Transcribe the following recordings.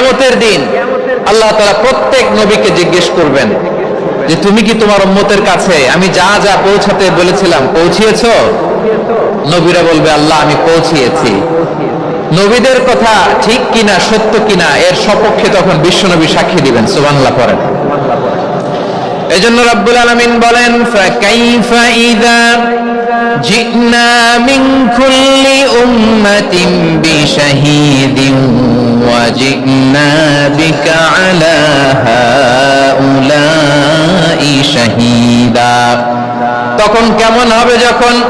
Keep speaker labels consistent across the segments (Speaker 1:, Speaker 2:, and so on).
Speaker 1: কিয়ামতের দিন আল্লাহ তাআলা প্রত্যেক নবীকে জিজ্ঞেস করবেন যে তুমি কি তোমার উম্মতের কাছে আমি যা যা পৌঁছাতে বলেছিলাম পৌঁছিয়েছো? নবীরা বলবে আল্লাহ আমি পৌঁছিয়েছি। নবীদের কথা ঠিক কিনা সত্য কিনা এর সপক্ষে তখন বিশ্বনবী সাক্ষী দিবেন। সুবহানাল্লাহ পড়েন। এজন্য রব্বুল আলামিন বলেন ফাকাইফা ইযা জিনা মিন কুল্লি উম্মাতিন বিশাহীদিন ওয়া জিনা বিকা আলা হাউলাই শাহীদা। তখন কেমন হবে যখন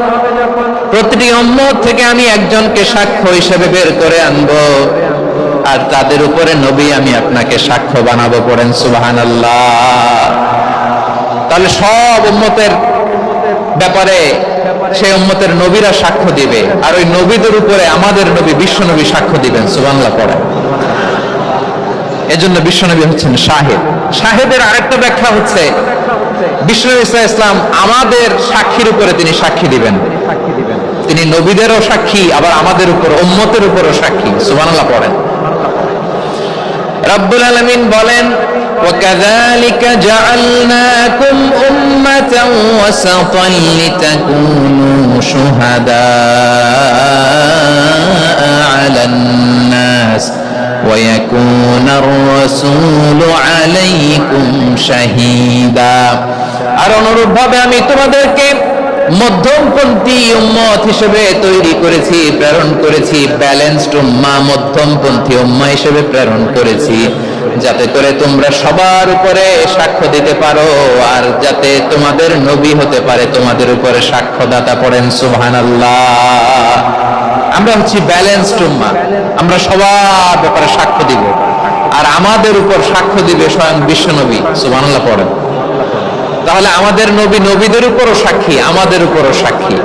Speaker 1: প্রতিটি উম্মত থেকে আমি একজনকে সাক্ষ্য হিসেবে বের করে আনবো আর তাদের উপরে নবী আমি আপনাকে সাক্ষ্য বানাবো। পড়েন সুবহানাল্লাহ। তাহলে সব উম্মতের ব্যাপারে সেই উম্মতের নবীরা সাক্ষ্য দিবে আর ওই নবীদের উপরে আমাদের নবী বিশ্বনবী সাক্ষ্য দিবেন। সুবহানাল্লাহ পড়েন। এজন্য বিশ্বনবী হচ্ছেন শাহিদ। শাহিদের আরেকটা ব্যাখ্যা হচ্ছে বিশ্বনবী সাল্লাল্লাহু আলাইহি ওয়াসাল্লাম আমাদের সাক্ষীর উপরে তিনি সাক্ষী দিবেন। তিনি নবীদেরও সাক্ষী আবার আমাদের উপর উম্মতের উপরও সাক্ষী। সুবহানাল্লাহ পড়েন। রব্বুল আলামিন বলেন وَكَذَلِكَ جَعَلْنَاكُمْ أُمَّةً وَسَطًا لِتَكُونُوا شُهَدَاءَ عَلَى النَّاسِ وَيَكُونَ الرَّسُولُ عَلَيْكُمْ شَهِيدًا। আর অনুরূপভাবে আমি তোমাদেরকে মধ্যমপন্থী উম্মত হিসেবে তৈরি করেছি, প্রেরণ করেছি। ব্যালেন্সড উম্মাহ, মধ্যমপন্থী উম্মাহ হিসেবে প্রেরণ করেছি যাতে করে তোমরা সবার উপরে সাক্ষ্য দিতে পারো আর যাতে তোমাদের নবী হতে পারে তোমাদের উপরে সাক্ষ্যদাতা। পড়েন সুবহানাল্লাহ। আমরা হচ্ছি ব্যালেন্সড উম্মাহ, আমরা সবার ব্যাপারে সাক্ষ্য দিব আর আমাদের উপর সাক্ষ্য দিবে স্বয়ং বিশ্বনবী। সুবহানাল্লাহ পড়েন। তাহলে আমাদের নবী নবীদের উপরও সাক্ষী, আমাদের উপরও সাক্ষী।